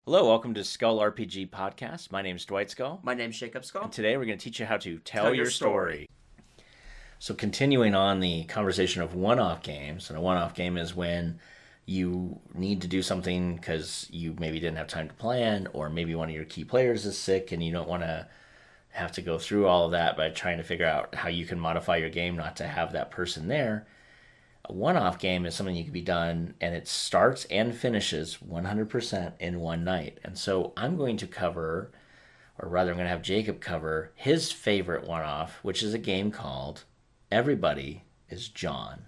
Hello, welcome to Skull RPG Podcast. My name's Dwight Skull. My name's Jacob Skull. And today we're going to teach you how to tell your story. So continuing on the conversation of one-off games, and a one-off game is when you need to do something because you maybe didn't have time to plan, or maybe one of your key players is sick and you don't want to have to go through all of that by trying to figure out how you can modify your game not to have that person there. A one-off game is something you can be done, and it starts and finishes 100% in one night. And so I'm going to cover, or rather I'm going to have Jacob cover, his favorite one-off, which is a game called Everybody is John.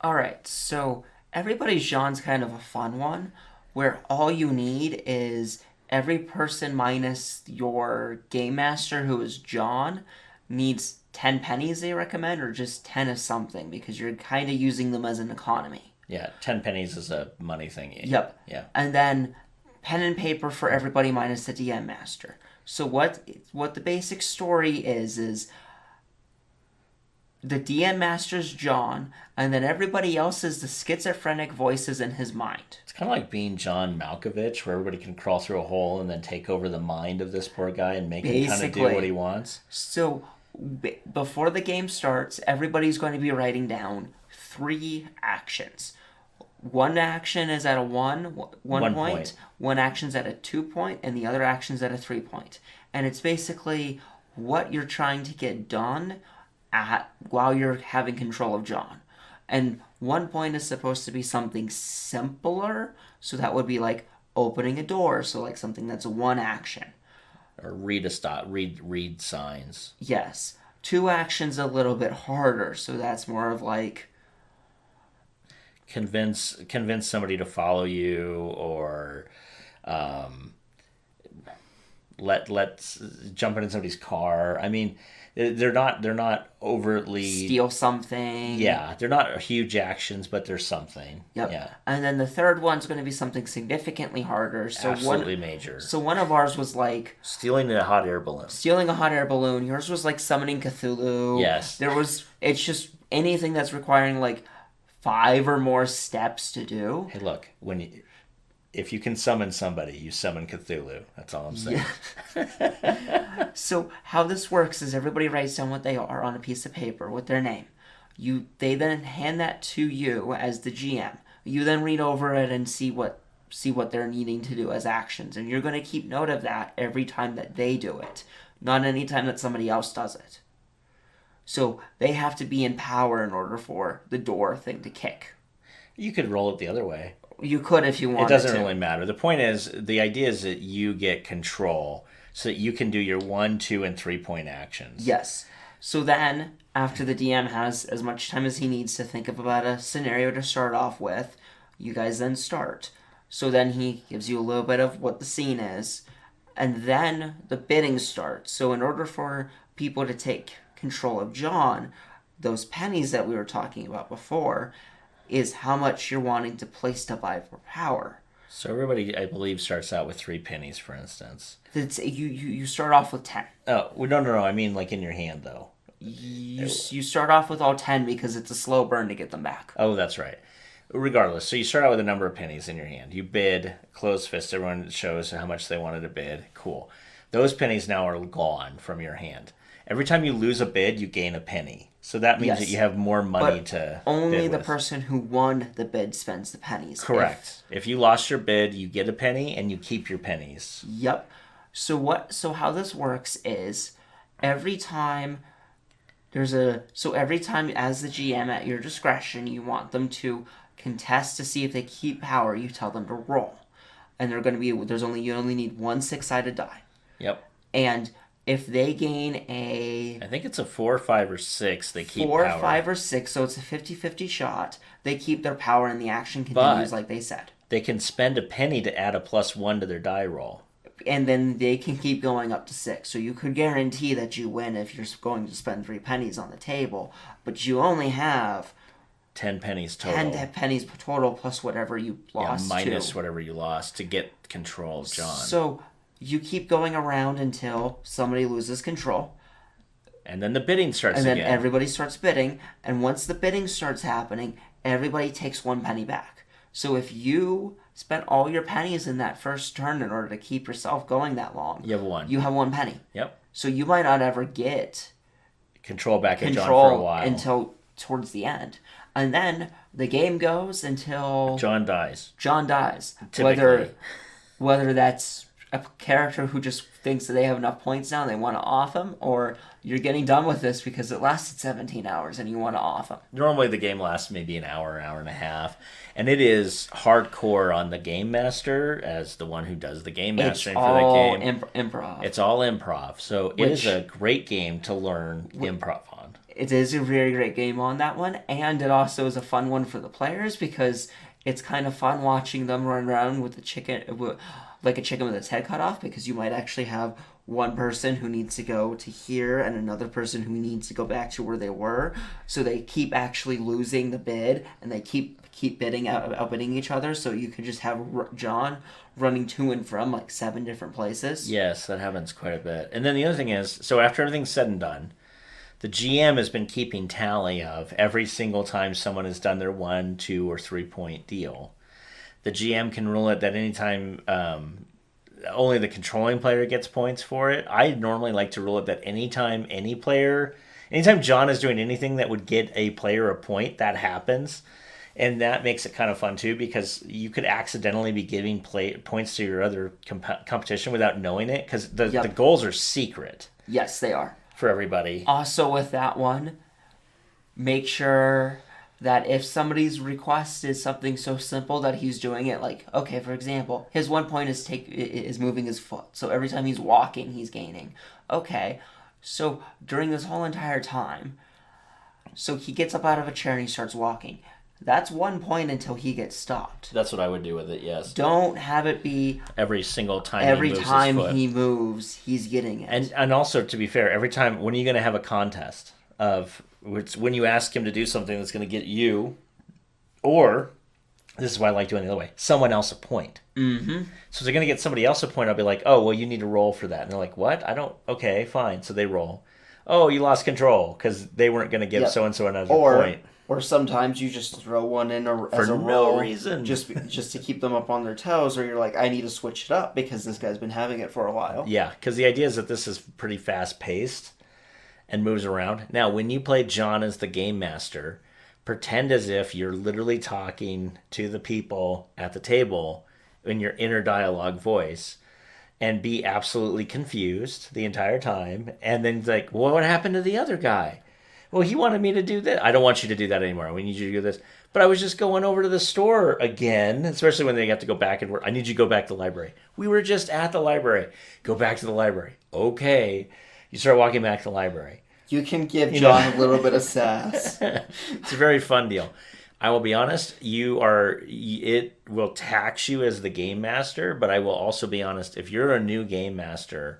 All right, so Everybody's John's kind of a fun one, where all you need is every person minus your game master, who is John, needs 10 pennies, they recommend, or just 10 of something, because you're kind of using them as an economy. Yeah, 10 pennies is a money thing. Yep. Yeah. And then pen and paper for everybody minus the DM master. So what the basic story is the DM master's John, and then everybody else is the schizophrenic voices in his mind. It's kind of like being John Malkovich, where everybody can crawl through a hole and then take over the mind of this poor guy and make him kind of do what he wants. So before the game starts, everybody's going to be writing down 3 actions. One action is at a one point, one action's at a 2 point, and the other action's at a 3 point. And it's basically what you're trying to get done while you're having control of John. And 1 point is supposed to be something simpler, so that would be like opening a door, so like something that's one action. Or read signs. Yes. 2 actions a little bit harder, so that's more of like convince somebody to follow you, or let's jump into somebody's car. I mean, they're not overtly steal something. Yeah, they're not huge actions, but there's something. Yep. Yeah. And then the third one's going to be something significantly harder. So absolutely major. So one of ours was like stealing a hot air balloon. Yours was like summoning Cthulhu. Yes. It's just anything that's requiring like 5 or more steps to do. Hey, look, if you can summon somebody, you summon Cthulhu. That's all I'm saying. Yeah. So how this works is everybody writes down what they are on a piece of paper with their name. They then hand that to you as the GM. You then read over it and see what they're needing to do as actions. And you're going to keep note of that every time that they do it, not any time that somebody else does it. So they have to be in power in order for the door thing to kick. You could roll it the other way. You could if you wanted to. It doesn't really matter. The point is, the idea is that you get control so that you can do your 1, 2, and 3 point actions. Yes. So then, after the DM has as much time as he needs to think about a scenario to start off with, you guys then start. So then he gives you a little bit of what the scene is, and then the bidding starts. So in order for people to take control of John, those pennies that we were talking about before is how much you're wanting to place to buy for power. So everybody, I believe, starts out with 3 pennies, for instance. You start off with 10. Oh, no. I mean, like in your hand, though. You start off with all 10 because it's a slow burn to get them back. Oh, that's right. Regardless, so you start out with a number of pennies in your hand. You bid, closed fist. Everyone shows how much they wanted to bid. Cool. Those pennies now are gone from your hand. Every time you lose a bid, you gain a penny. So that means that you have more money to only bid the with. Person who won the bid spends the pennies. Correct. If you lost your bid, you get a penny and you keep your pennies. Yep. So how this works is every time as the GM at your discretion, you want them to contest to see if they keep power, you tell them to roll. And you only need 1 6-sided die. Yep. And if they gain I think it's a 4, 5, or 6, they keep 4, power. 5, or 6, so it's a 50-50 shot. They keep their power and the action continues like they said. They can spend a penny to add a +1 to their die roll. And then they can keep going up to 6. So you could guarantee that you win if you're going to spend 3 pennies on the table. But you only have 10 pennies total. 10 pennies total plus whatever you lost. Minus whatever you lost to get control of John. So you keep going around until somebody loses control. And then the bidding starts again. And then everybody starts bidding. And once the bidding starts happening, everybody takes 1 penny back. So if you spent all your pennies in that first turn in order to keep yourself going that long, You have one. You have 1 penny. Yep. So you might not ever get Control back at John for a while. until towards the end. And then the game goes until John dies. Typically. Whether that's a character who just thinks that they have enough points now and they want to off him, or you're getting done with this because it lasted 17 hours and you want to off him. Normally the game lasts maybe an hour and a half. And it is hardcore on the game master as the one who does the game mastering for the game. Improv. It's all improv. So it is a great game to learn improv on. It is a very great game on that one, and it also is a fun one for the players because it's kind of fun watching them run around with the chicken, like a chicken with its head cut off, because you might actually have one person who needs to go to here and another person who needs to go back to where they were. So they keep actually losing the bid, and they keep bidding outbidding each other. So you could just have John running to and from like 7 different places. Yes, that happens quite a bit. And then the other thing is, so after everything's said and done, the GM has been keeping tally of every single time someone has done their 1, 2, or 3 point deal. The GM can rule it that anytime only the controlling player gets points for it. I normally like to rule it that anytime John is doing anything that would get a player a point, that happens. And that makes it kind of fun too, because you could accidentally be giving points to your other competition without knowing it, because the goals are secret. Yes, they are. For everybody. Also with that one, make sure that if somebody's request is something so simple that he's doing it, like, okay, for example, his 1 point is moving his foot. So every time he's walking, he's gaining. Okay, so during this whole entire time, so he gets up out of a chair and he starts walking. That's 1 point until he gets stopped. That's what I would do with it, yes. Don't have it be every single time he moves, he's getting it. And also, to be fair, every time, when are you going to have a contest of when you ask him to do something that's going to get you, or, this is why I like doing it the other way, someone else a point. Mm-hmm. So if they're going to get somebody else a point, I'll be like, oh, well, you need to roll for that. And they're like, what? Okay, fine. So they roll. Oh, you lost control, because they weren't going to give so-and-so another point. Or sometimes you just throw one in as a roll. For no reason. Just to keep them up on their toes, or you're like, I need to switch it up because this guy's been having it for a while. Yeah, because the idea is that this is pretty fast-paced and moves around. Now, when you play John as the game master, pretend as if you're literally talking to the people at the table in your inner dialogue voice, and be absolutely confused the entire time, and then like, well, what happened to the other guy? Well, he wanted me to do this. I don't want you to do that anymore. We need you to do this. But I was just going over to the store again, especially when they have to go back and work. I need you to go back to the library. We were just at the library. Go back to the library. Okay. You start walking back to the library. You can give John a little bit of sass. It's a very fun deal. I will be honest, it will tax you as the game master, but I will also be honest, if you're a new game master,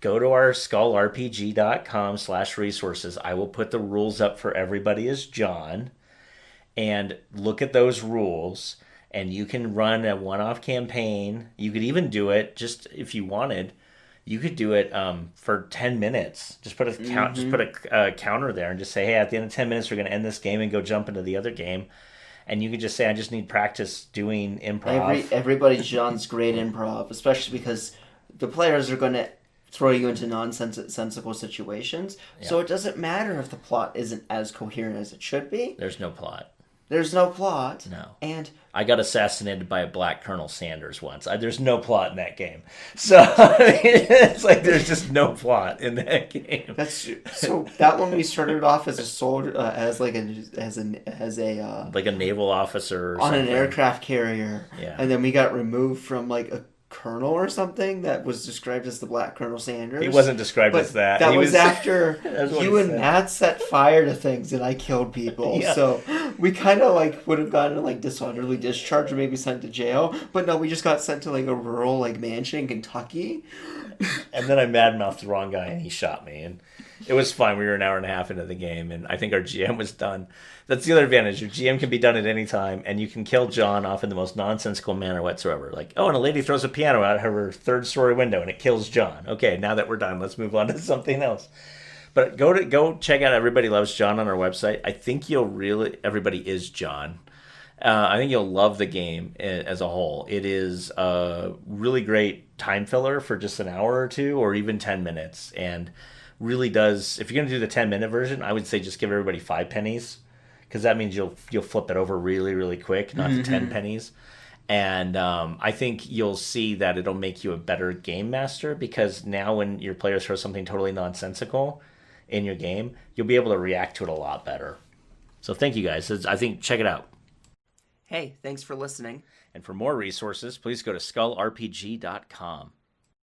go to our skullrpg.com/resources. I will put the rules up for everybody as John, and look at those rules, and you can run a one-off campaign. You could even do it, just if you wanted, you could do it for 10 minutes. Just put a counter there and just say, hey, at the end of 10 minutes, we're going to end this game and go jump into the other game. And you could just say, I just need practice doing improv. Everybody John's great improv, especially because the players are going to throw you into nonsensical situations. Yeah. So it doesn't matter if the plot isn't as coherent as it should be. There's no plot. No. And I got assassinated by a black Colonel Sanders once. There's no plot in that game. So it's like there's just no plot in that game. So that one we started off as a soldier, as a naval officer or on something. An aircraft carrier. Yeah. And then we got removed from like a colonel or something that was described as the Black Colonel Sanders. He wasn't described as that. That was after you and Matt set fire to things and I killed people. Yeah. So we kind of like would have gotten like dishonorably discharged or maybe sent to jail. But no, we just got sent to like a rural like mansion in Kentucky. And then I mad-mouthed the wrong guy and he shot me. And it was fine. We were an hour and a half into the game and I think our GM was done. That's the other advantage. Your GM can be done at any time, and you can kill John off in the most nonsensical manner whatsoever. Like, oh, and a lady throws a piano out of her third-story window, and it kills John. Okay, now that we're done, let's move on to something else. But go check out Everybody Loves John on our website. I think Everybody is John. I think you'll love the game as a whole. It is a really great time filler for just an hour or two, or even 10 minutes, and really does. If you're going to do the 10-minute version, I would say just give everybody 5 pennies, because that means you'll flip it over really really quick, not the 10 pennies. And I think you'll see that it'll make you a better game master, because now when your players throw something totally nonsensical in your game, you'll be able to react to it a lot better. So thank you guys. I think check it out. Hey, thanks for listening. And for more resources, please go to skullrpg.com.